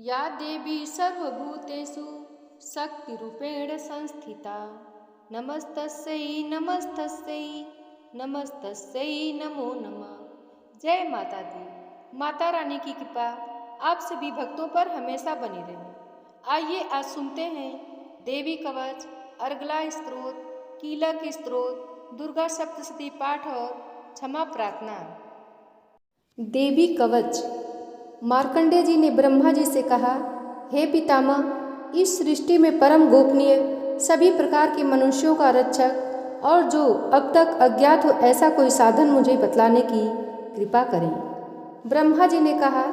या देवी सर्वभूतेषु शक्तिरूपेण संस्थिता नमस्तस्यै नमस्तस्यै नमस्तस्यै नमो नमः। जय माता दी। माता रानी की कृपा आप सभी भक्तों पर हमेशा बनी रहे। आइए आज सुनते हैं देवी कवच, अर्गला स्तोत्र, कीलक स्तोत्र, दुर्गा सप्तशती पाठ और क्षमा प्रार्थना। देवी कवच। मार्कंडेय जी ने ब्रह्मा जी से कहा, हे पितामह, इस सृष्टि में परम गोपनीय, सभी प्रकार के मनुष्यों का रक्षक और जो अब तक अज्ञात हो ऐसा कोई साधन मुझे बतलाने की कृपा करें। ब्रह्मा जी ने कहा,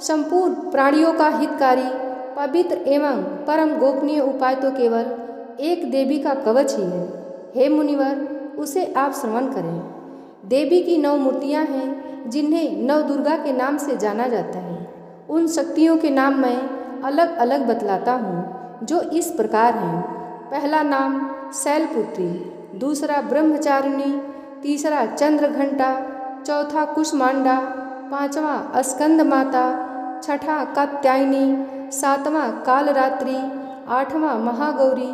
संपूर्ण प्राणियों का हितकारी, पवित्र एवं परम गोपनीय उपाय तो केवल एक देवी का कवच ही है। हे मुनिवर, उसे आप श्रवण करें। देवी की 9 मूर्तियां हैं जिन्हें नव दुर्गा के नाम से जाना जाता है। उन शक्तियों के नाम मैं अलग अलग बतलाता हूँ, जो इस प्रकार हैं। पहला नाम शैलपुत्री, दूसरा ब्रह्मचारिणी, तीसरा चंद्रघंटा, चौथा कुष्मांडा, पांचवा स्कंद माता, छठा कात्यायनी, सातवां कालरात्रि, आठवां महागौरी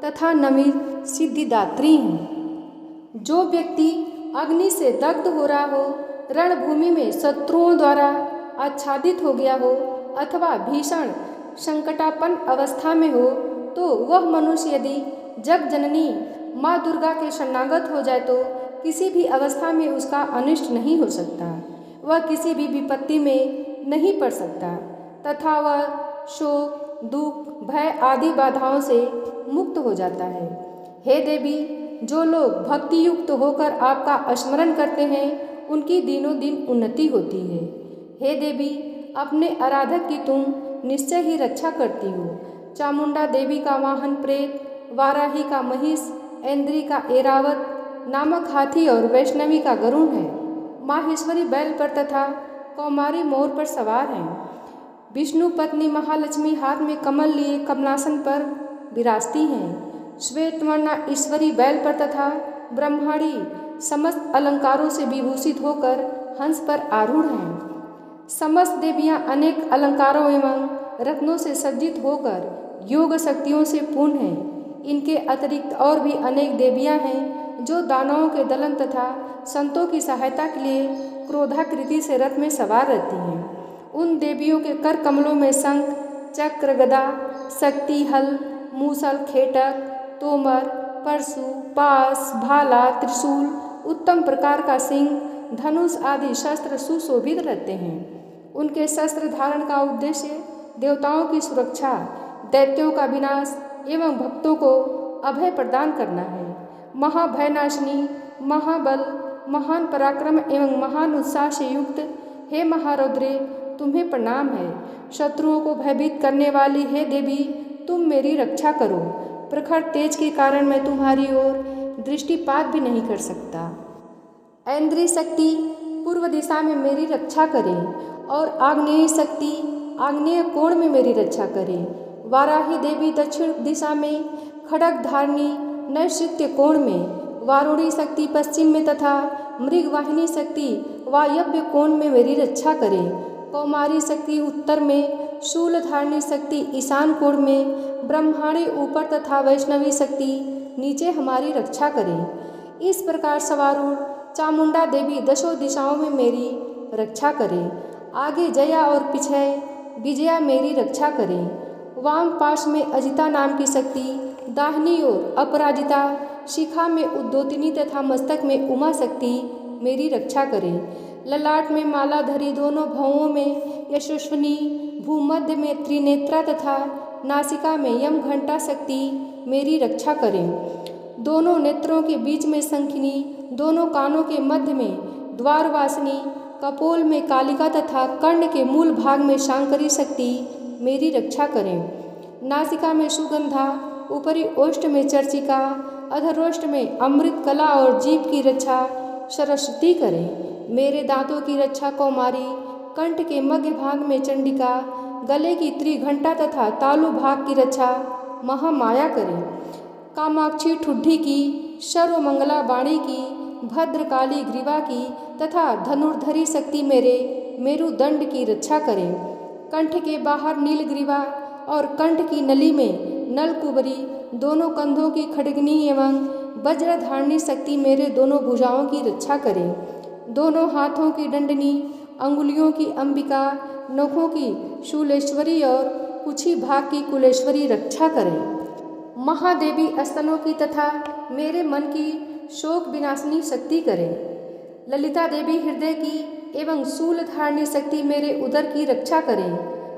तथा नवीं सिद्धिदात्री हैं। जो व्यक्ति अग्नि से दग्ध हो रहा हो, रणभूमि में शत्रुओं द्वारा आच्छादित हो गया हो अथवा भीषण संकटापन्न अवस्था में हो, तो वह मनुष्य यदि जग जननी माँ दुर्गा के शरणागत हो जाए तो किसी भी अवस्था में उसका अनिष्ट नहीं हो सकता, वह किसी भी विपत्ति में नहीं पड़ सकता तथा वह शोक, दुख, भय आदि बाधाओं से मुक्त हो जाता है। हे देवी, जो लोग भक्ति युक्त होकर आपका स्मरण करते हैं उनकी दिनों दिन उन्नति होती है। हे देवी, अपने आराधक की तुम निश्चय ही रक्षा करती हो। चामुंडा देवी का वाहन प्रेत, वाराही का महिष, ऐन्द्री का ऐरावत नामक हाथी और वैष्णवी का गरुड़ है। माहेश्वरी बैल पर तथा कौमारी मोर पर सवार हैं। विष्णु पत्नी महालक्ष्मी हाथ में कमल लिए कमलासन पर विराजती हैं। श्वेतवर्णा ईश्वरी बैल पर तथा ब्रह्माणी समस्त अलंकारों से विभूषित होकर हंस पर आरूढ़ हैं। समस्त देवियां अनेक अलंकारों एवं रत्नों से सज्जित होकर योग शक्तियों से पूर्ण हैं। इनके अतिरिक्त और भी अनेक देवियां हैं जो दानवों के दलन तथा संतों की सहायता के लिए क्रोधाकृति से रथ में सवार रहती हैं। उन देवियों के कर कमलों में शंख, चक्र, गदा, शक्ति, हल, मूसल, खेटक, तोमर, परशु, पास, भाला, त्रिशूल, उत्तम प्रकार का सिंह, धनुष आदि शस्त्र सुशोभित रहते हैं। उनके शस्त्र धारण का उद्देश्य देवताओं की सुरक्षा, दैत्यों का विनाश एवं भक्तों को अभय प्रदान करना है। महाभयनाशिनी, महाबल, महान पराक्रम एवं महान उत्साह से युक्त हे महारौद्रे, तुम्हें प्रणाम है। शत्रुओं को भयभीत करने वाली हे देवी, तुम मेरी रक्षा करो। प्रखर तेज के कारण मैं तुम्हारी ओर दृष्टिपात भी नहीं कर सकता। ऐन्द्री शक्ति पूर्व दिशा में मेरी रक्षा करे और आग्नेय शक्ति आग्नेय कोण में मेरी रक्षा करे। वाराही देवी दक्षिण दिशा में, खड्ग धारणी नैऋत्य कोण में, वारुणी शक्ति पश्चिम में तथा मृगवाहिनी शक्ति वायव्य कोण में मेरी रक्षा करे। कौमारी शक्ति उत्तर में, शूल धारणी शक्ति ईशान कोण में, ब्रह्माणी ऊपर तथा वैष्णवी शक्ति नीचे हमारी रक्षा करे। इस प्रकार सवारूढ़ चामुंडा देवी दशों दिशाओं में मेरी रक्षा करे। आगे जया और पीछे विजया मेरी रक्षा करे। वाम पाश में अजिता नाम की शक्ति, दाहिनी ओर अपराजिता, शिखा में उद्योतिनी तथा मस्तक में उमा शक्ति मेरी रक्षा करे। ललाट में माला धरी दोनों भौओं में यशस्विनी, भूमध्य में त्रिनेत्रा तथा नासिका में यम घंटा शक्ति मेरी रक्षा करें। दोनों नेत्रों के बीच में शंखिनी, दोनों कानों के मध्य में द्वारवासिनी, कपोल में कालिका तथा कर्ण के मूल भाग में शांकरी शक्ति मेरी रक्षा करें। नासिका में सुगंधा, ऊपरी ओष्ठ में चर्चिका, अधरोष्ठ में अमृत कला और जीभ की रक्षा सरस्वती करें। मेरे दांतों की रक्षा कौमारी, कंठ के मध्य भाग में चंडिका, गले की त्रिघंटा तथा तालु भाग की रक्षा महामाया करें। कामाक्षी ठुड्ढी की, सर्वमंगला वाणी की, भद्रकाली ग्रीवा की तथा धनुर्धरी शक्ति मेरे मेरुदंड की रक्षा करें। कंठ के बाहर नीलग्रीवा और कंठ की नली में नलकुबरी, दोनों कंधों की खड्गनी एवं वज्र धारणी शक्ति मेरे दोनों भुजाओं की रक्षा करे। दोनों हाथों की दंडनी, अंगुलियों की अंबिका, नखों की शूलेश्वरी और कुछी भाग की कुलेश्वरी रक्षा करे। महादेवी स्तनों की तथा मेरे मन की शोक विनाशिनी शक्ति करे। ललिता देवी हृदय की एवं शूल धारणी शक्ति मेरे उदर की रक्षा करे।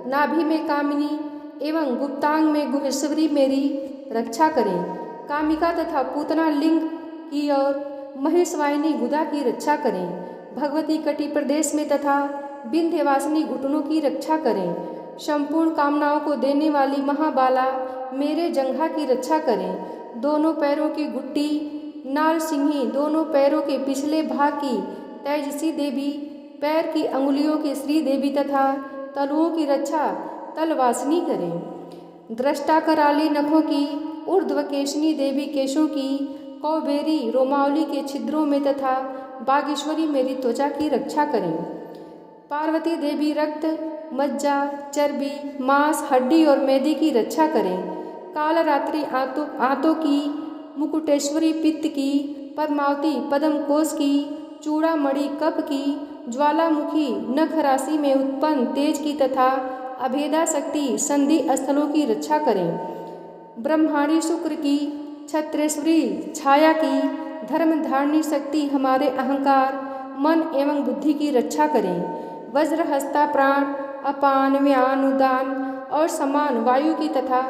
नाभि में कामिनी एवं गुप्तांग में गुहेश्वरी मेरी रक्षा करे। कामिका तथा पूतना लिंग की और महेशवाहिनी गुदा की रक्षा करें। भगवती कटी प्रदेश में तथा विंध्यवासिनी घुटनों की रक्षा करें। संपूर्ण कामनाओं को देने वाली महाबाला मेरे जंघा की रक्षा करें। दोनों पैरों की गुट्टी नाल सिंही, दोनों पैरों के पिछले भाग की तेजसी देवी, पैर की अंगुलियों के श्री देवी तथा तलुओं की रक्षा तलवासिनी करें। दृष्टा कराली नखों की ऊर्ध्वकेशनी देवी केशों की, कौबेरी रोमावली के छिद्रों में तथा बागेश्वरी मेरी त्वचा की रक्षा करें। पार्वती देवी रक्त, मज्जा, चर्बी, मांस, हड्डी और मेदी की रक्षा करें। कालरात्रि आंतों की, मुकुटेश्वरी पित्त की, पद्मावती पद्म कोश की, चूड़ामणि कप की, ज्वालामुखी नख राशि में उत्पन्न तेज की तथा अभेदा शक्ति संधि स्थलों की रक्षा करें। ब्रह्माणी शुक्र की, छत्रेश्वरी छाया की, धर्म धारणी शक्ति हमारे अहंकार, मन एवं बुद्धि की रक्षा करें। वज्रहस्ता प्राण, अपान, व्यान, उदान और समान वायु की तथा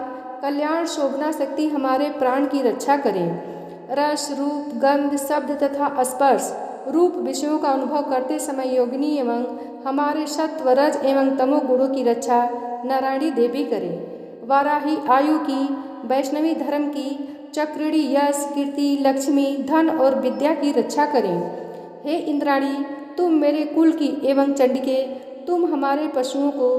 कल्याण शोभना शक्ति हमारे प्राण की रक्षा करें। रस, रूप, गंध, शब्द तथा स्पर्श रूप विषयों का अनुभव करते समय योगिनी एवं हमारे सत्व, रज एवं तमो गुणों की रक्षा नारायणी देवी करें। वाराही आयु की, वैष्णवी धर्म की, चक्रिणी यश, कीर्ति, लक्ष्मी, धन और विद्या की रक्षा करें। हे इंद्राणी, तुम मेरे कुल की एवं चंडिके, तुम हमारे पशुओं को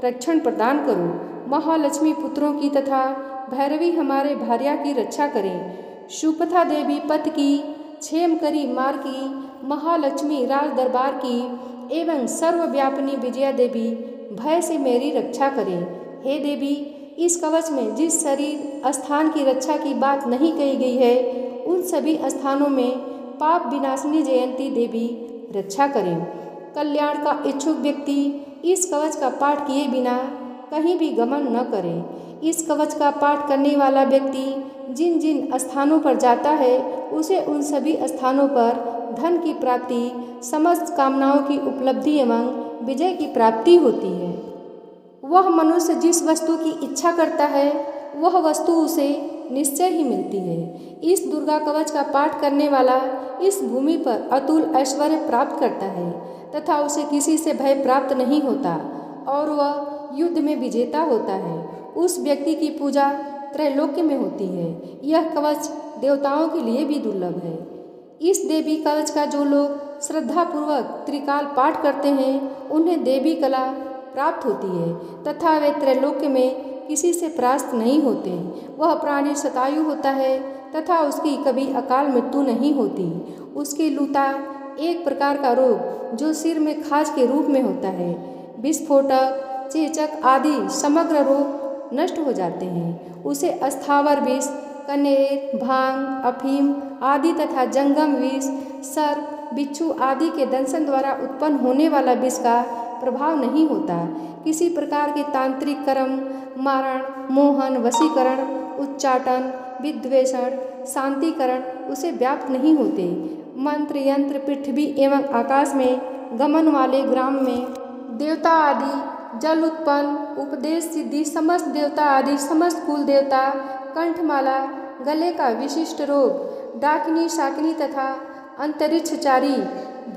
रक्षण प्रदान करो। महालक्ष्मी पुत्रों की तथा भैरवी हमारे भार्या की रक्षा करें। शुपथा देवी पत की, क्षेमकरी मार की, महालक्ष्मी राज दरबार की एवं सर्वव्यापिनी विजया देवी भय से मेरी रक्षा करें। हे देवी, इस कवच में जिस शरीर स्थान की रक्षा की बात नहीं कही गई है, उन सभी स्थानों में पाप विनाशिनी जयंती देवी रक्षा करें। कल्याण का इच्छुक व्यक्ति इस कवच का पाठ किए बिना कहीं भी गमन न करे। इस कवच का पाठ करने वाला व्यक्ति जिन जिन स्थानों पर जाता है, उसे उन सभी स्थानों पर धन की प्राप्ति, समस्त कामनाओं की उपलब्धि एवं विजय की प्राप्ति होती है। वह मनुष्य जिस वस्तु की इच्छा करता है, वह वस्तु उसे निश्चय ही मिलती है। इस दुर्गा कवच का पाठ करने वाला इस भूमि पर अतुल ऐश्वर्य प्राप्त करता है तथा उसे किसी से भय प्राप्त नहीं होता और वह युद्ध में विजेता होता है। उस व्यक्ति की पूजा त्रैलोक्य में होती है। यह कवच देवताओं के लिए भी दुर्लभ है। इस देवी कवच का जो लोग श्रद्धापूर्वक त्रिकाल पाठ करते हैं, उन्हें देवी कला प्राप्त होती है तथा वे त्रैलोक्य में किसी से परास्त नहीं होते। वह प्राणी शतायु होता है तथा उसकी कभी अकाल मृत्यु नहीं होती। उसकी लूता एक प्रकार का रोग जो सिर में खाज के रूप में होता है, विस्फोटक, चेचक आदि समग्र रोग नष्ट हो जाते हैं। उसे अस्थावर विष, कनेर, भांग, अफीम आदि तथा जंगम विष, सर्प, बिच्छू आदि के दंशन द्वारा उत्पन्न होने वाला विष का प्रभाव नहीं होता। किसी प्रकार के तांत्रिक कर्म, मारण, मोहन, वशीकरण, उच्चाटन, विद्वेषण, शांतिकरण उसे व्याप्त नहीं होते। मंत्र, यंत्र, पृथ्वी एवं आकाश में गमन वाले ग्राम में देवता आदि, जल उत्पन्न, उपदेश सिद्धि, समस्त देवता आदि, समस्त कुल देवता, कंठमाला, गले का विशिष्ट रोग, डाकिनी, शाकिनी तथा अंतरिक्षचारी,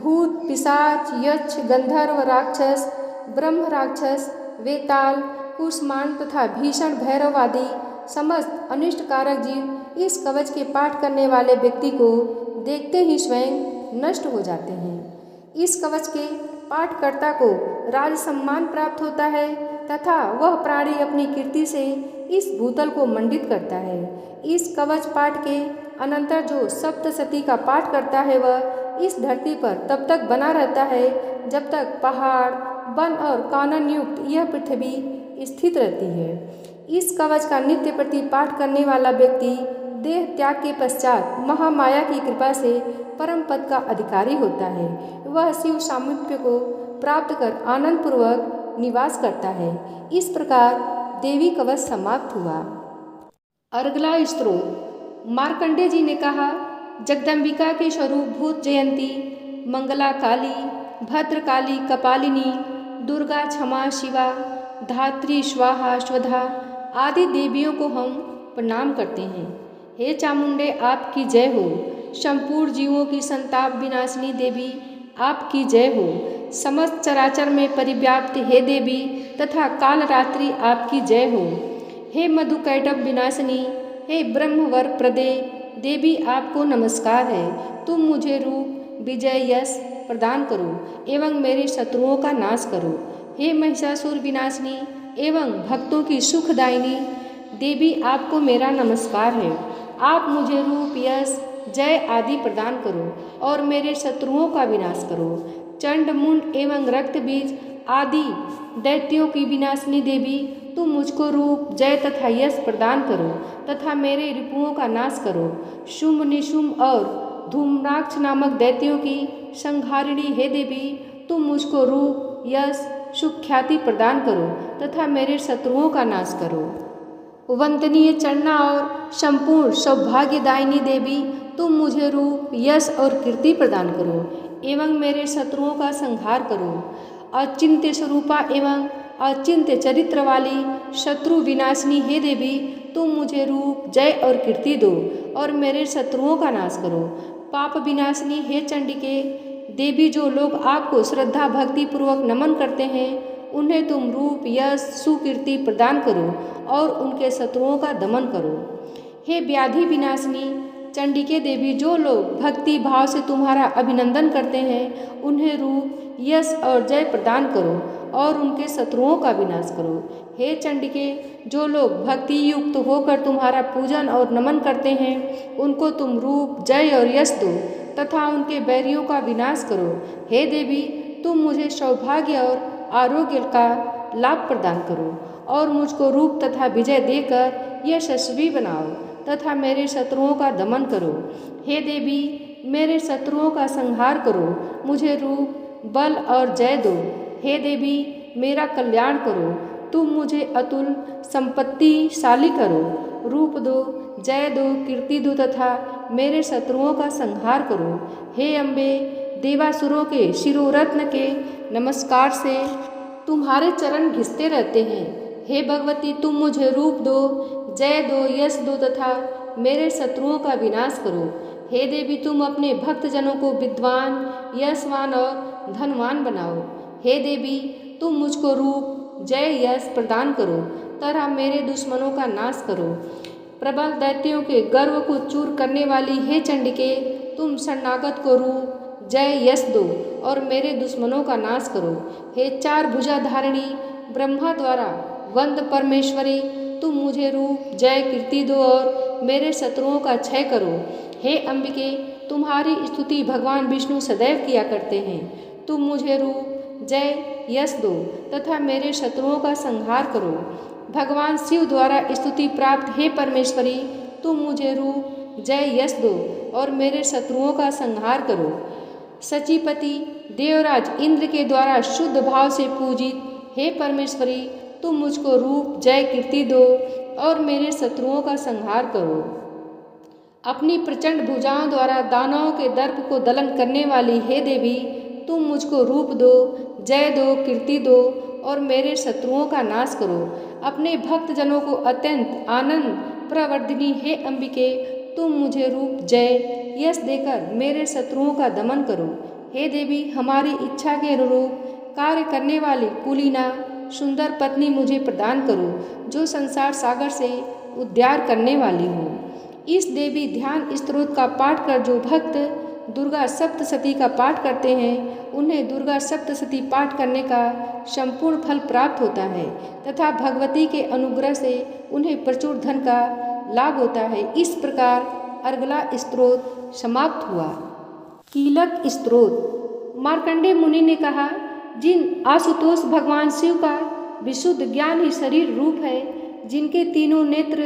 भूत, पिशाच, यक्ष, गंधर्व, राक्षस, ब्रह्म राक्षस, वेताल, कुष्मांड तथा भीषण भैरव आदि समस्त अनिष्टकारक जीव इस कवच के पाठ करने वाले व्यक्ति को देखते ही स्वयं नष्ट हो जाते हैं। इस कवच के पाठकर्ता को राज सम्मान प्राप्त होता है तथा वह प्राणी अपनी कीर्ति से इस भूतल को मंडित करता है। इस कवच पाठ के अनंतर जो सप्तशती का पाठ करता है, वह इस धरती पर तब तक बना रहता है जब तक पहाड़, वन और कानन युक्त यह पृथ्वी स्थित रहती है। इस कवच का नित्य प्रति पाठ करने वाला व्यक्ति देह त्याग के पश्चात महामाया की कृपा से परम पद का अधिकारी होता है। वह शिव सामीप्य को प्राप्त कर आनंद पूर्वक निवास करता है। इस प्रकार देवी कवच समाप्त हुआ। अर्गला स्त्रोत। मार्कंडेय जी ने कहा, जगदम्बिका के स्वरूप भूत जयंती, मंगला काली, भद्रकाली कपालिनी, दुर्गा क्षमा शिवा, धात्री स्वाहा स्वधा आदि देवियों को हम प्रणाम करते हैं। हे चामुंडे, आपकी जय हो। संपूर्ण जीवों की संताप विनाशिनी देवी, आपकी जय हो। समस्त चराचर में परिव्याप्त हे देवी तथा कालरात्रि, आपकी जय हो। हे मधुकैटभ विनाशिनी, हे ब्रह्मवर प्रदे देवी, आपको नमस्कार है। तुम मुझे रूप, विजय, यश प्रदान करो एवं मेरे शत्रुओं का नाश करो। हे महिषासुर विनाशिनी एवं भक्तों की सुखदायिनी देवी, आपको मेरा नमस्कार है। आप मुझे रूप, यश, जय आदि प्रदान करो और मेरे शत्रुओं का विनाश करो। चंड, मुंड एवं रक्त बीज आदि दैत्यों की विनाशिनी देवी, तुम मुझको रूप, जय तथा यश प्रदान करो तथा मेरे रिपुओं का नाश करो। शुंभ, निशुंभ और धूम्राक्ष नामक दैत्यों की संहारिणी हे देवी, तुम मुझको रूप, यश, सुख्याति प्रदान करो तथा मेरे शत्रुओं का नाश करो। वंदनीय चरणा और संपूर्ण सौभाग्यदायिनी देवी, तुम मुझे रूप, यश और कीर्ति प्रदान करो एवं मेरे शत्रुओं का संहार करो। अचिंत्य स्वरूपा एवं अचिंत्य चरित्र वाली शत्रु विनाशिनी हे देवी, तुम मुझे रूप, जय और कीर्ति दो और मेरे शत्रुओं का नाश करो। पाप विनाशिनी हे चंडिके देवी, जो लोग आपको श्रद्धा भक्ति पूर्वक नमन करते हैं उन्हें तुम रूप, यश, सुकीर्ति प्रदान करो और उनके शत्रुओं का दमन करो। हे व्याधि विनाशिनी चंडिके देवी, जो लोग भक्ति भाव से तुम्हारा अभिनंदन करते हैं उन्हें रूप, यश और जय प्रदान करो और उनके शत्रुओं का विनाश करो। हे चंडिके, जो लोग भक्ति युक्त होकर तुम्हारा पूजन और नमन करते हैं उनको तुम रूप, जय और यश दो तथा उनके बैरियों का विनाश करो। हे देवी, तुम मुझे सौभाग्य और आरोग्य का लाभ प्रदान करो और मुझको रूप तथा विजय देकर यशस्वी बनाओ तथा मेरे शत्रुओं का दमन करो। हे देवी, मेरे शत्रुओं का संहार करो, मुझे रूप, बल और जय दो। हे देवी, मेरा कल्याण करो, तुम मुझे अतुल संपत्तिशाली करो, रूप दो, जय दो, कीर्ति दो तथा मेरे शत्रुओं का संहार करो। हे अम्बे, देवासुरों के शिरोरत्न के नमस्कार से तुम्हारे चरण घिसते रहते हैं। हे भगवती, तुम मुझे रूप दो, जय दो, यश दो तथा मेरे शत्रुओं का विनाश करो। हे देवी, तुम अपने भक्तजनों को विद्वान, यशवान और धनवान बनाओ। हे देवी, तुम मुझको रूप, जय, यश प्रदान करो तथा मेरे दुश्मनों का नाश करो। प्रबल दैत्यों के गर्व को चूर करने वाली हे चंडिके, तुम शरणागत को रूप, जय, यश दो और मेरे दुश्मनों का नाश करो। हे चार भुजा धारिणी ब्रह्मा द्वारा वंद परमेश्वरी, तुम मुझे रूप, जय, कीर्ति दो और मेरे शत्रुओं का क्षय करो। हे अंबिके, तुम्हारी स्तुति भगवान विष्णु सदैव किया करते हैं। तुम मुझे रूप, जय, यश दो तथा मेरे शत्रुओं का संहार करो। भगवान शिव द्वारा स्तुति प्राप्त हे परमेश्वरी, तुम मुझे रूप, जय, यश दो और मेरे शत्रुओं का संहार करो। सचीपति देवराज इंद्र के द्वारा शुद्ध भाव से पूजित हे परमेश्वरी, तुम मुझको रूप, जय, कीर्ति दो और मेरे शत्रुओं का संहार करो। अपनी प्रचंड भुजाओं द्वारा दानवों के दर्प को दलन करने वाली हे देवी, तुम मुझको रूप दो, जय दो, कीर्ति दो और मेरे शत्रुओं का नाश करो। अपने भक्तजनों को अत्यंत आनंद प्रवर्धिनी हे अंबिके, तुम मुझे रूप, जय, यश देकर मेरे शत्रुओं का दमन करो। हे देवी, हमारी इच्छा के अनुरूप कार्य करने वाली कुलीना सुंदर पत्नी मुझे प्रदान करो, जो संसार सागर से उद्धार करने वाली हो। इस देवी ध्यान स्तोत्र का पाठ कर जो भक्त दुर्गा सप्तशती का पाठ करते हैं उन्हें दुर्गा सप्तशती पाठ करने का संपूर्ण फल प्राप्त होता है तथा भगवती के अनुग्रह से उन्हें प्रचुर धन का लाभ होता है। इस प्रकार अर्गला स्तोत्र समाप्त हुआ। कीलक स्तोत्र। मार्कंडेय मुनि ने कहा, जिन आशुतोष भगवान शिव का विशुद्ध ज्ञान ही शरीर रूप है, जिनके तीनों नेत्र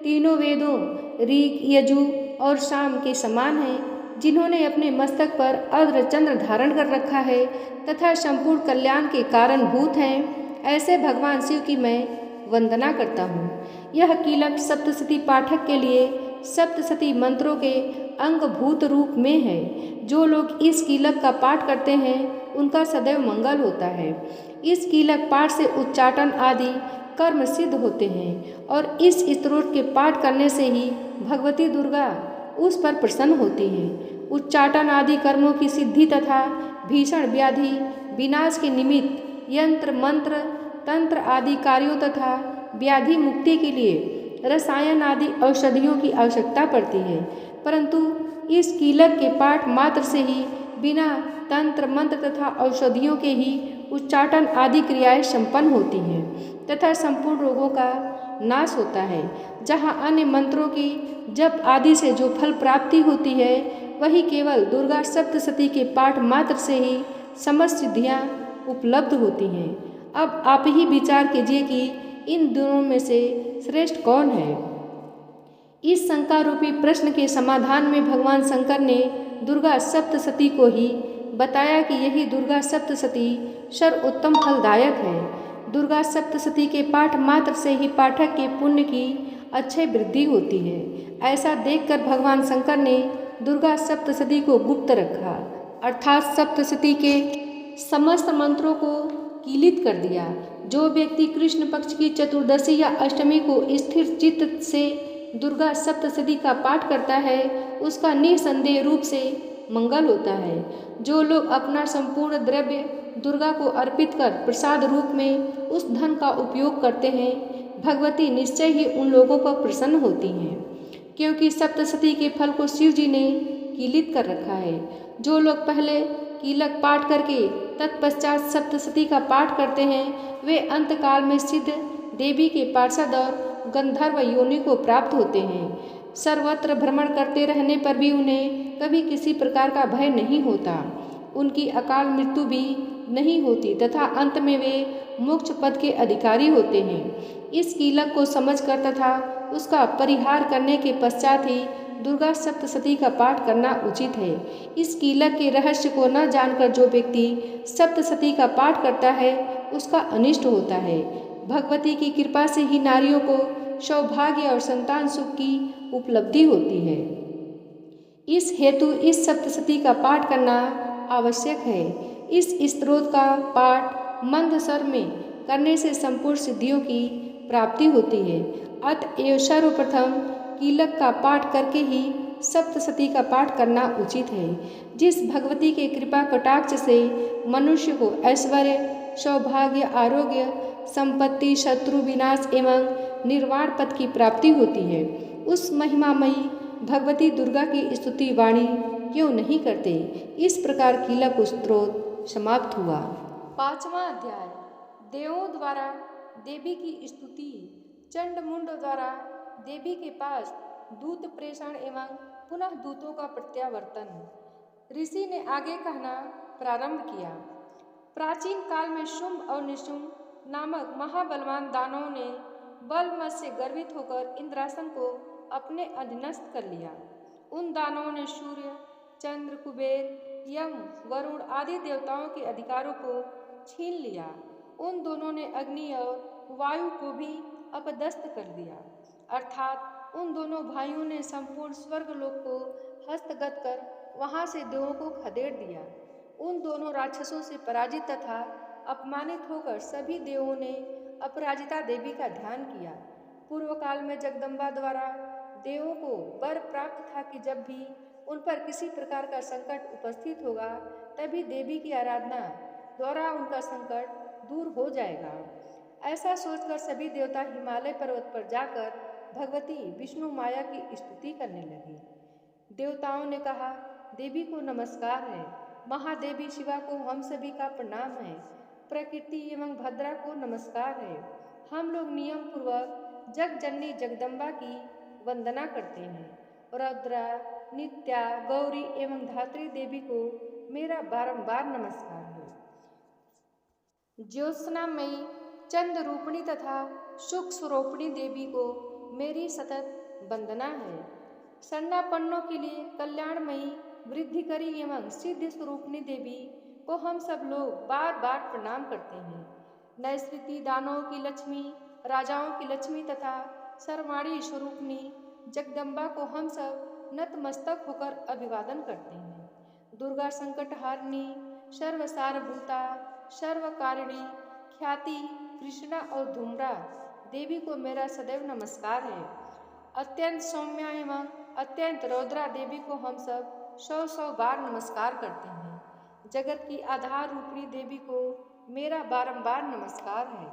तीनों वेदों ऋग यजु और साम के समान हैं, जिन्होंने अपने मस्तक पर अर्ध चंद्र धारण कर रखा है तथा संपूर्ण कल्याण के कारणभूत हैं, ऐसे भगवान शिव की मैं वंदना करता हूँ। यह कीलक सप्तशती पाठक के लिए सप्तशती मंत्रों के अंगभूत रूप में है। जो लोग इस कीलक का पाठ करते हैं उनका सदैव मंगल होता है। इस कीलक पाठ से उच्चाटन आदि कर्म सिद्ध होते हैं और इस स्तोत्र के पाठ करने से ही भगवती दुर्गा उस पर प्रसन्न होती है। उच्चाटन आदि कर्मों की सिद्धि तथा भीषण व्याधि विनाश के निमित्त यंत्र मंत्र तंत्र आदि कार्यों तथा व्याधि मुक्ति के लिए रसायन आदि औषधियों की आवश्यकता पड़ती है, परंतु इस कीलक के पाठ मात्र से ही बिना तंत्र मंत्र तथा औषधियों के ही उच्चाटन आदि क्रियाएं संपन्न होती हैं तथा संपूर्ण रोगों का नाश होता है। जहाँ अन्य मंत्रों की जप आदि से जो फल प्राप्ति होती है, वही केवल दुर्गा सप्तशती के पाठ मात्र से ही समस्त सिद्धियाँ उपलब्ध होती हैं। अब आप ही विचार कीजिए कि इन दोनों में से श्रेष्ठ कौन है। इस शंका रूपी प्रश्न के समाधान में भगवान शंकर ने दुर्गा सप्तशती को ही बताया कि यही दुर्गा सप्तशती सर्वोत्तम फलदायक है। दुर्गा सप्तशती के पाठ मात्र से ही पाठक के पुण्य की अच्छे वृद्धि होती है। ऐसा देखकर भगवान शंकर ने दुर्गा सप्तशती को गुप्त रखा, अर्थात सप्तशती के समस्त मंत्रों को कीलित कर दिया। जो व्यक्ति कृष्ण पक्ष की चतुर्दशी या अष्टमी को स्थिर चित्त से दुर्गा सप्तशती का पाठ करता है, उसका निसंदेह रूप से मंगल होता है। जो लोग अपना संपूर्ण द्रव्य दुर्गा को अर्पित कर प्रसाद रूप में उस धन का उपयोग करते हैं, भगवती निश्चय ही उन लोगों पर प्रसन्न होती हैं, क्योंकि सप्तशती के फल को शिव जी ने कीलित कर रखा है। जो लोग पहले कीलक पाठ करके तत्पश्चात सप्तशती का पाठ करते हैं, वे अंतकाल में सिद्ध देवी के पार्षद और गंधर्व योनि को प्राप्त होते हैं। सर्वत्र भ्रमण करते रहने पर भी उन्हें कभी किसी प्रकार का भय नहीं होता, उनकी अकाल मृत्यु भी नहीं होती तथा अंत में वे मोक्ष पद के अधिकारी होते हैं। इस कीलक को समझकर तथा उसका परिहार करने के पश्चात ही दुर्गा सप्तशती का पाठ करना उचित है। इस कीलक के रहस्य को न जानकर जो व्यक्ति सप्तशती का पाठ करता है, उसका अनिष्ट होता है। भगवती की कृपा से ही नारियों को सौभाग्य और संतान सुख की उपलब्धि होती है। इस हेतु इस सप्तशती का पाठ करना आवश्यक है। इस स्तोत्र का पाठ मंद स्वर में करने से संपूर्ण सिद्धियों की प्राप्ति होती है। अतएव सर्वप्रथम कीलक का पाठ करके ही सप्तशती का पाठ करना उचित है। जिस भगवती के कृपा कटाक्ष से मनुष्य को ऐश्वर्य सौभाग्य आरोग्य संपत्ति शत्रु विनाश एवं निर्वाण पद की प्राप्ति होती है, उस महिमामयी भगवती दुर्गा की स्तुति वाणी क्यों नहीं करते। इस प्रकार कीलक स्तोत्र समाप्त हुआ। 5वां अध्याय। देवों द्वारा देवी की स्तुति। चंड मुंड द्वारा देवी के पास दूत प्रेषण एवं पुनः दूतों का प्रत्यावर्तन। ऋषि ने आगे कहना प्रारंभ किया। प्राचीन काल में शुंभ और निशुंभ नामक महाबलवान दानवों ने बलमद से गर्वित होकर इंद्रासन को अपने अधीनस्थ कर लिया। उन दानवों ने सूर्य चंद्र कुबेर यम वरुण आदि देवताओं के अधिकारों को छीन लिया। उन दोनों ने अग्नि और वायु को भी अपदस्थ कर दिया, अर्थात उन दोनों भाइयों ने संपूर्ण स्वर्गलोक को हस्तगत कर वहां से देवों को खदेड़ दिया। उन दोनों राक्षसों से पराजित तथा अपमानित होकर सभी देवों ने अपराजिता देवी का ध्यान किया। पूर्व काल में जगदम्बा द्वारा देवों को वर प्राप्त था कि जब भी उन पर किसी प्रकार का संकट उपस्थित होगा, तभी देवी की आराधना द्वारा उनका संकट दूर हो जाएगा। ऐसा सोचकर सभी देवता हिमालय पर्वत पर जाकर भगवती विष्णु माया की स्तुति करने लगे। देवताओं ने कहा, देवी को नमस्कार है, महादेवी शिवा को हम सभी का प्रणाम है, प्रकृति एवं भद्रा को नमस्कार है। हम लोग नियम पूर्वक जगजननी जगदम्बा की वंदना करते हैं। रुद्रा नित्या गौरी एवं धात्री देवी को मेरा बारंबार नमस्कार है। ज्योत्सनामयी चंद रूपिणी तथा सुख स्वरूपिणी देवी को मेरी सतत वंदना है। शरणापन्नों के लिए कल्याणमयी वृद्धिकरी एवं सिद्ध स्वरूपिणी देवी को हम सब लोग बार बार प्रणाम करते हैं। नैस्मृति दानों की लक्ष्मी, राजाओं की लक्ष्मी तथा सर्वाणी स्वरूपिणी जगदम्बा को हम सब नतमस्तक होकर अभिवादन करते हैं। दुर्गा संकटहारिणी, सर्वसारभूता, सर्वकारिणी, ख्याति, कृष्णा और धूम्रा देवी को मेरा सदैव नमस्कार है। अत्यंत सौम्या एवं अत्यंत रौद्रा देवी को हम सब 100 बार नमस्कार करते हैं। जगत की आधार रूपिणी देवी को मेरा बारंबार नमस्कार है।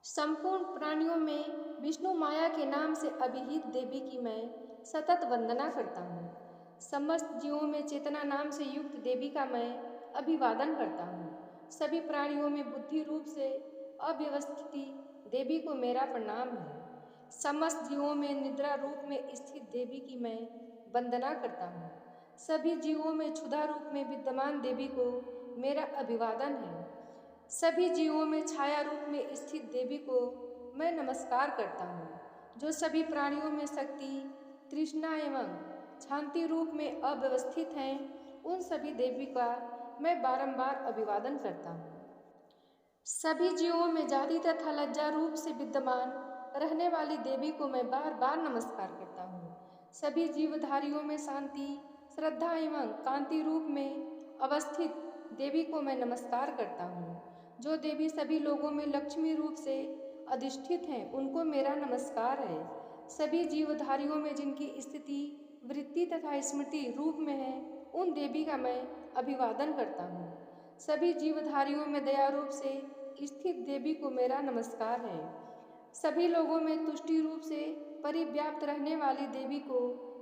संपूर्ण प्राणियों में विष्णु माया के नाम से अभिहित देवी की मैं सतत वंदना करता हूँ। समस्त जीवों में चेतना नाम से युक्त देवी का मैं अभिवादन करता हूँ। सभी प्राणियों में बुद्धि रूप से अव्यवस्थिति देवी को मेरा प्रणाम है। समस्त जीवों में निद्रा रूप में स्थित देवी की मैं वंदना करता हूँ। सभी जीवों में क्षुधा रूप में विद्यमान देवी को मेरा अभिवादन है। सभी जीवों में छाया रूप में स्थित देवी को मैं नमस्कार करता हूँ। जो सभी प्राणियों में शक्ति, तृष्णा एवं शांति रूप में अव्यवस्थित हैं, उन सभी देवी का मैं बारंबार अभिवादन करता हूँ। सभी जीवों में जाति तथा लज्जा रूप से विद्यमान रहने वाली देवी को मैं बार बार नमस्कार करता हूँ। सभी जीवधारियों में शांति, श्रद्धा एवं कांति रूप में अवस्थित देवी को मैं नमस्कार करता हूँ। जो देवी सभी लोगों में लक्ष्मी रूप से अधिष्ठित हैं, उनको मेरा नमस्कार है। सभी जीवधारियों में जिनकी स्थिति, वृत्ति तथा स्मृति रूप में है, उन देवी का मैं अभिवादन करता हूँ। सभी जीवधारियों में दया रूप से स्थित देवी को मेरा नमस्कार है। सभी लोगों में तुष्टि रूप से परिव्याप्त रहने वाली देवी को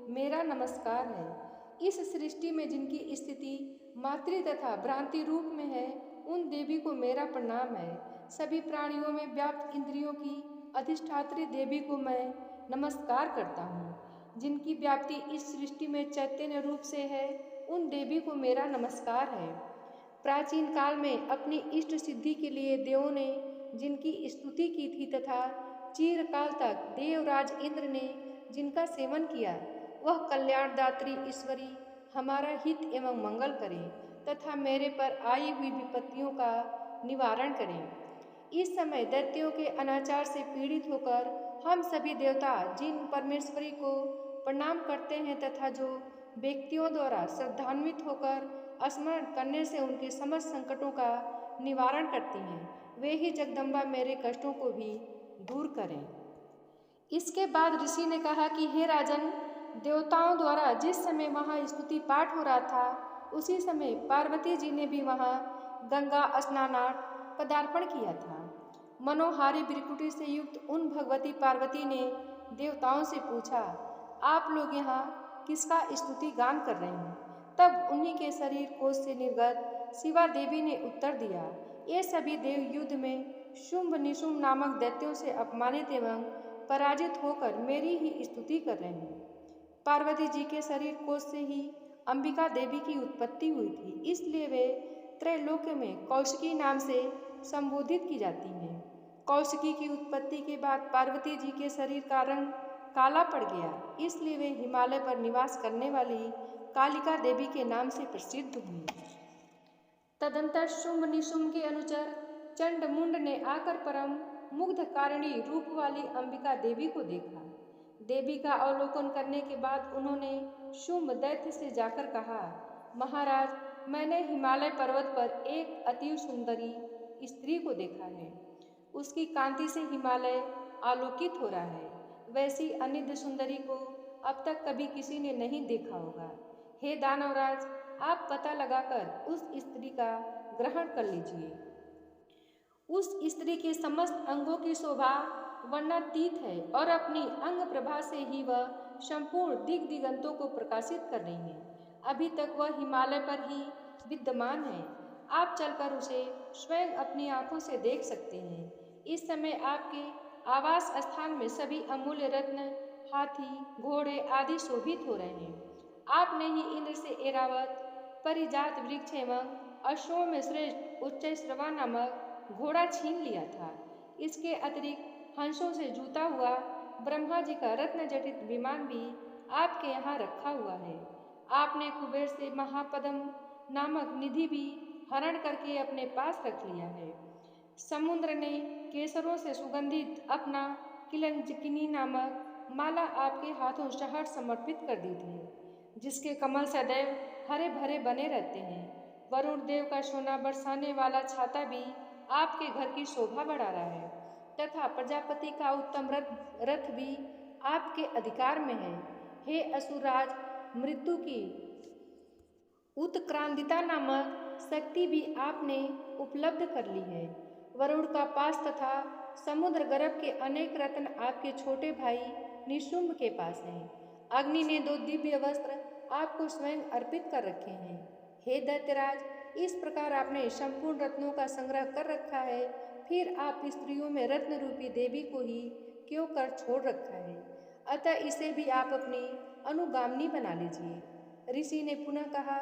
मेरा नमस्कार है। इस सृष्टि में जिनकी स्थिति मातृ तथा भ्रांति रूप में है, उन देवी को मेरा प्रणाम है। सभी प्राणियों में व्याप्त इंद्रियों की अधिष्ठात्री देवी को मैं नमस्कार करता हूँ। जिनकी व्याप्ति इस सृष्टि में चैतन्य रूप से है, उन देवी को मेरा नमस्कार है। प्राचीन काल में अपनी इष्ट सिद्धि के लिए देवों ने जिनकी स्तुति की थी तथा चिरकाल तक देवराज इंद्र ने जिनका सेवन किया, वह कल्याणदात्री ईश्वरी हमारा हित एवं मंगल करें तथा मेरे पर आई हुई विपत्तियों का निवारण करें। इस समय दैत्यों के अनाचार से पीड़ित होकर हम सभी देवता जिन परमेश्वरी को प्रणाम करते हैं तथा जो व्यक्तियों द्वारा श्रद्धान्वित होकर स्मरण करने से उनके समस्त संकटों का निवारण करती हैं, वे ही जगदम्बा मेरे कष्टों को भी दूर करें। इसके बाद ऋषि ने कहा कि हे राजन, देवताओं द्वारा जिस समय वहाँ स्तुति पाठ हो रहा था, उसी समय पार्वती जी ने भी वहाँ गंगा स्नानार्थ पदार्पण किया था। मनोहारी बिरकुटी से युक्त उन भगवती पार्वती ने देवताओं से पूछा, आप लोग यहाँ किसका स्तुति गान कर रहे हैं? तब उन्हीं के शरीर कोश से निर्गत शिवा देवी ने उत्तर दिया, ये सभी देव युद्ध में शुंभ निशुंभ नामक दैत्यों से अपमानित एवं पराजित होकर मेरी ही स्तुति कर रहे हैं। पार्वती जी के शरीर कोश से ही अंबिका देवी की उत्पत्ति हुई थी, इसलिए वे त्रैलोक्य में कौशिकी नाम से संबोधित की जाती हैं। कौशिकी की उत्पत्ति के बाद पार्वती जी के शरीर का रंग काला पड़ गया, इसलिए वे हिमालय पर निवास करने वाली कालिका देवी के नाम से प्रसिद्ध हुई। तदंतर शुंभ निशुंभ के अनुचर चंड मुंड ने आकर परम मुग्धकारिणी रूप वाली अंबिका देवी को देखा। देवी का अवलोकन करने के बाद उन्होंने शुंभ दैत्य से जाकर कहा, महाराज, मैंने हिमालय पर्वत पर एक अति सुंदरी स्त्री को देखा है। उसकी कांति से हिमालय आलोकित हो रहा है। वैसी अनिद्य सुंदरी को अब तक कभी किसी ने नहीं देखा होगा। हे दानवराज, आप पता लगाकर उस स्त्री का ग्रहण कर लीजिए। उस स्त्री के समस्त अंगों की शोभा वर्णातीत है और अपनी अंग प्रभा से ही वह संपूर्ण दिग दिगंतों को प्रकाशित कर रही है। अभी तक वह हिमालय पर ही विद्यमान है। आप चलकर उसे स्वयं अपनी आंखों से देख सकते हैं। इस समय आपके आवास स्थान में सभी अमूल्य रत्न, हाथी, घोड़े आदि शोभित हो रहे हैं। आपने ही इंद्र से ऐरावत, परिजात वृक्ष एवं अश्वों में श्रेष्ठ उच्चैश्रवा नामक घोड़ा छीन लिया था। इसके अतिरिक्त हंसों से जूता हुआ ब्रह्मा जी का रत्न जटित विमान भी आपके यहाँ रखा हुआ है। आपने कुबेर से महापद्म नामक निधि भी हरण करके अपने पास रख लिया है। समुद्र ने केसरों से सुगंधित अपना किलंजकिनी नामक माला आपके हाथों शहर समर्पित कर दी थी, जिसके कमल सदैव हरे भरे बने रहते हैं। वरुण देव का सोना बरसाने वाला छाता भी आपके घर की शोभा बढ़ा रहा है तथा प्रजापति का उत्तम रथ भी आपके अधिकार में है। हे असुरराज, मृत्यु की उत्क्रांतिता नामक शक्ति भी आपने उपलब्ध कर ली है। वरुण का पास तथा समुद्र गर्भ के अनेक रत्न आपके छोटे भाई निशुंभ के पास हैं। अग्नि ने 2 दिव्य वस्त्र आपको स्वयं अर्पित कर रखे हैं। हे दैत्यराज, इस प्रकार आपने संपूर्ण रत्नों का संग्रह कर रखा है, फिर आप स्त्रियों में रत्न रूपी देवी को ही क्यों कर छोड़ रखा है? अतः इसे भी आप अपनी अनुगामिनी बना लीजिए। ऋषि ने पुनः कहा,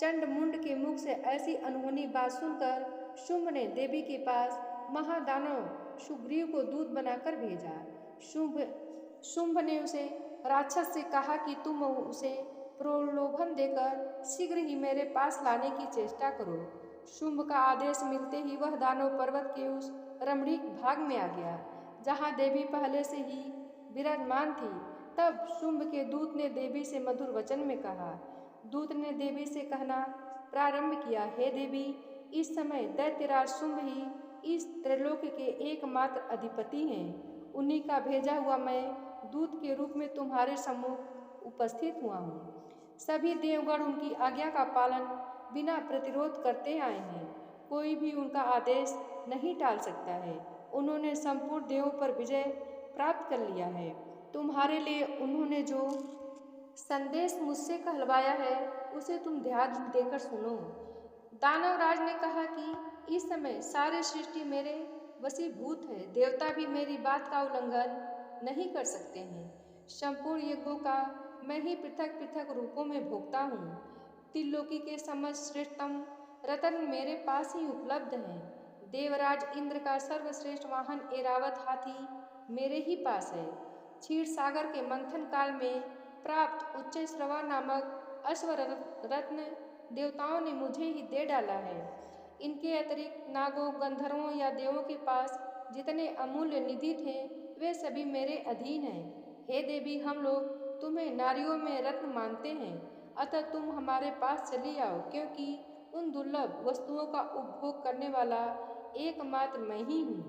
चंड मुंड के मुख से ऐसी अनहोनी बात सुनकर शुंभ ने देवी के पास महादानव सुग्रीव को दूत बनाकर भेजा। शुंभ ने उसे राक्षस से कहा कि तुम उसे प्रलोभन देकर शीघ्र ही मेरे पास लाने की चेष्टा करो। शुंभ का आदेश मिलते ही वह दानव पर्वत के उस रमणीक भाग में आ गया जहाँ देवी पहले से ही विराजमान थी। तब शुंभ के दूत ने देवी से मधुर वचन में कहा। दूत ने देवी से कहना प्रारंभ किया, हे देवी, इस समय दैत्यराज शुंभ ही इस त्रैलोक के एकमात्र अधिपति हैं। उन्हीं का भेजा हुआ मैं दूत के रूप में तुम्हारे सम्मुख उपस्थित हुआ हूँ। सभी देवगण उनकी आज्ञा का पालन बिना प्रतिरोध करते आए हैं। कोई भी उनका आदेश नहीं टाल सकता है। उन्होंने संपूर्ण देवों पर विजय प्राप्त कर लिया है। तुम्हारे लिए उन्होंने जो संदेश मुझसे कहलवाया है उसे तुम ध्यान देकर सुनो। दानवराज ने कहा कि इस समय सारी सृष्टि मेरे वशीभूत है। देवता भी मेरी बात का उल्लंघन नहीं कर सकते हैं। संपूर्ण यज्ञों का मैं ही पृथक पृथक रूपों में भोगता हूँ। त्रिलोकी के समस्त श्रेष्ठतम रतन मेरे पास ही उपलब्ध हैं। देवराज इंद्र का सर्वश्रेष्ठ वाहन ऐरावत हाथी मेरे ही पास है। क्षीर सागर के मंथन काल में प्राप्त उच्च श्रवा नामक अश्व रत्न देवताओं ने मुझे ही दे डाला है। इनके अतिरिक्त नागों, गंधर्वों या देवों के पास जितने अमूल्य निधि थे वे सभी मेरे अधीन हैं। हे देवी, हम लोग तुम्हें नारियों में रत्न मानते हैं, अतः तुम हमारे पास चली आओ, क्योंकि उन दुर्लभ वस्तुओं का उपभोग करने वाला एकमात्र मैं ही हूँ।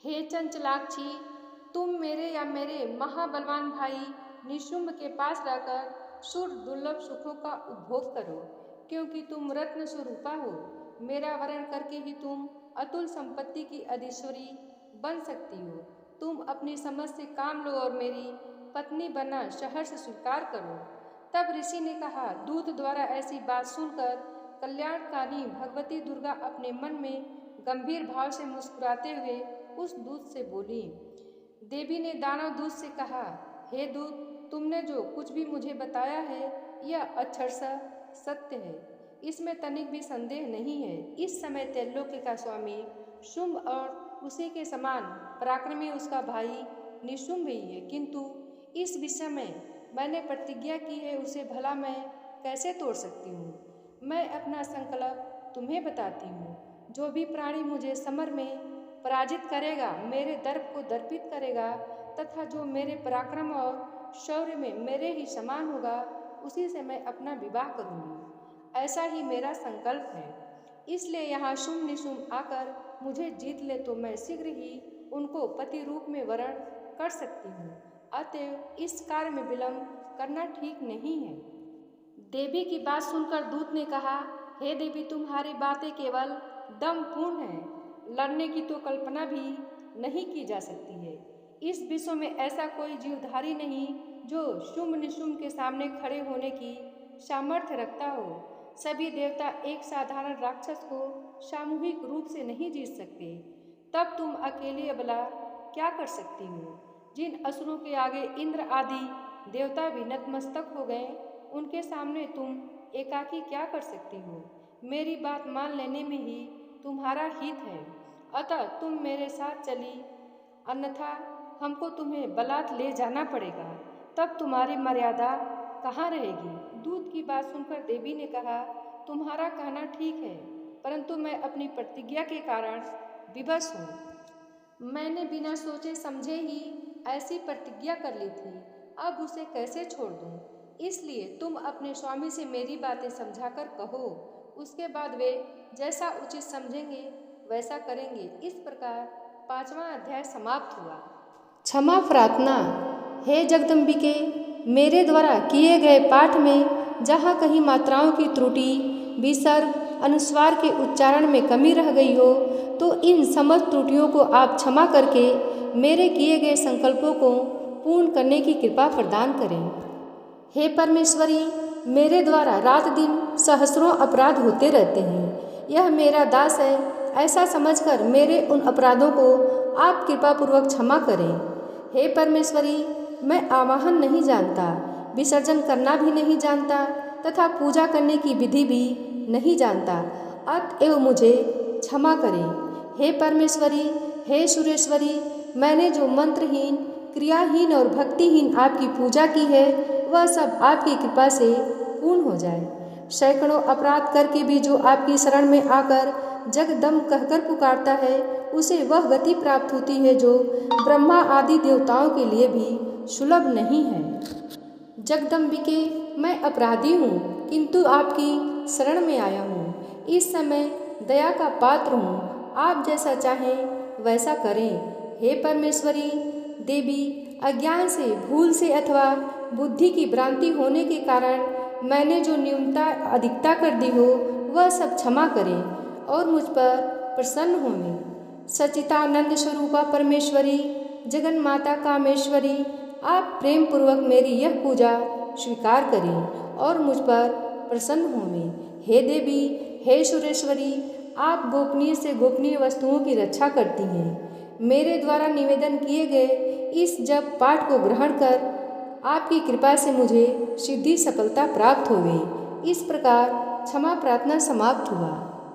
हे चंचलाक्षी, तुम मेरे या मेरे महाबलवान भाई निशुंभ के पास रहकर सुर दुर्लभ सुखों का उपभोग करो, क्योंकि तुम रत्न स्वरूपा हो। मेरा वरण करके ही तुम अतुल संपत्ति की अधीश्वरी बन सकती हो। तुम अपनी समझ से काम लो और मेरी पत्नी बनना सहर्ष स्वीकार करो। तब ऋषि ने कहा। दूत द्वारा ऐसी बात सुनकर कल्याणकारी भगवती दुर्गा अपने मन में गंभीर भाव से मुस्कुराते हुए उस दूत से बोली। देवी ने दानव दूत से कहा, हे दूत, तुमने जो कुछ भी मुझे बताया है यह अक्षरशः सत्य है, इसमें तनिक भी संदेह नहीं है। इस समय त्रैलोक्य का स्वामी शुंभ और उसी के समान पराक्रमी उसका भाई निशुंभ ही है, किंतु इस विषय में मैंने प्रतिज्ञा की है, उसे भला मैं कैसे तोड़ सकती हूँ। मैं अपना संकल्प तुम्हें बताती हूँ। जो भी प्राणी मुझे समर में पराजित करेगा, मेरे दर्प को दर्पित करेगा तथा जो मेरे पराक्रम और शौर्य में मेरे ही समान होगा, उसी से मैं अपना विवाह करूँगी। ऐसा ही मेरा संकल्प है। इसलिए यहाँ शुंभ निशुंभ आकर मुझे जीत ले तो मैं शीघ्र ही उनको पति रूप में वरण कर सकती हूँ। अतएव इस कार्य में विलंब करना ठीक नहीं है। देवी की बात सुनकर दूत ने कहा, हे देवी, तुम्हारी बातें केवल दम्भपूर्ण हैं। लड़ने की तो कल्पना भी नहीं की जा सकती है। इस विश्व में ऐसा कोई जीवधारी नहीं जो शुंभ निशुंभ के सामने खड़े होने की सामर्थ्य रखता हो। सभी देवता एक साधारण राक्षस को सामूहिक रूप से नहीं जीत सकते। तब तुम अकेली अबला क्या कर सकती हो? जिन असुरों के आगे इंद्र आदि देवता भी नतमस्तक हो गए, उनके सामने तुम एकाकी क्या कर सकती हो? मेरी बात मान लेने में ही तुम्हारा हित है, अतः तुम मेरे साथ चली, अन्यथा हमको तुम्हें बलात् ले जाना पड़ेगा, तब तुम्हारी मर्यादा कहाँ रहेगी। दूत की बात सुनकर देवी ने कहा, तुम्हारा कहना ठीक है, परंतु मैं अपनी प्रतिज्ञा के कारण विवश हूँ। मैंने बिना सोचे समझे ही ऐसी प्रतिज्ञा कर ली थी, अब उसे कैसे छोड़ दूँ। इसलिए तुम अपने स्वामी से मेरी बातें समझाकर कहो, उसके बाद वे जैसा उचित समझेंगे वैसा करेंगे। इस प्रकार 5वां अध्याय समाप्त हुआ। क्षमा प्रार्थना। हे जगदम्बिके, मेरे द्वारा किए गए पाठ में जहाँ कहीं मात्राओं की त्रुटि, विसर्ग, अनुस्वार के उच्चारण में कमी रह गई हो तो इन समस्त त्रुटियों को आप क्षमा करके मेरे किए गए संकल्पों को पूर्ण करने की कृपा प्रदान करें। हे परमेश्वरी, मेरे द्वारा रात दिन सहस्रों अपराध होते रहते हैं। यह मेरा दास है, ऐसा समझकर मेरे उन अपराधों को आप कृपापूर्वक क्षमा करें। हे परमेश्वरी, मैं आवाहन नहीं जानता, विसर्जन करना भी नहीं जानता तथा पूजा करने की विधि भी नहीं जानता, अतएव मुझे क्षमा करें। हे परमेश्वरी, हे सुरेश्वरी, मैंने जो मंत्रहीन, क्रियाहीन और भक्तिहीन आपकी पूजा की है वह सब आपकी कृपा से पूर्ण हो जाए। सैकड़ों अपराध करके भी जो आपकी शरण में आकर जगदम कहकर पुकारता है उसे वह गति प्राप्त होती है जो ब्रह्मा आदि देवताओं के लिए भी सुलभ नहीं है। जगदम्बिके, मैं अपराधी हूँ, किंतु आपकी शरण में आया हूँ। इस समय दया का पात्र हूँ, आप जैसा चाहें वैसा करें। हे परमेश्वरी देवी, अज्ञान से, भूल से अथवा बुद्धि की भ्रांति होने के कारण मैंने जो न्यूनता अधिकता कर दी हो वह सब क्षमा करें और मुझ पर प्रसन्न होवें। सच्चिदानंद स्वरूपा परमेश्वरी, जगन माता कामेश्वरी, आप प्रेम पूर्वक मेरी यह पूजा स्वीकार करें और मुझ पर प्रसन्न होवें। हे देवी, हे सुरेश्वरी, आप गोपनीय से गोपनीय वस्तुओं की रक्षा करती हैं। मेरे द्वारा निवेदन किए गए इस जप पाठ को ग्रहण कर आपकी कृपा से मुझे सिद्धि सफलता प्राप्त होवे। इस प्रकार क्षमा प्रार्थना समाप्त हुआ।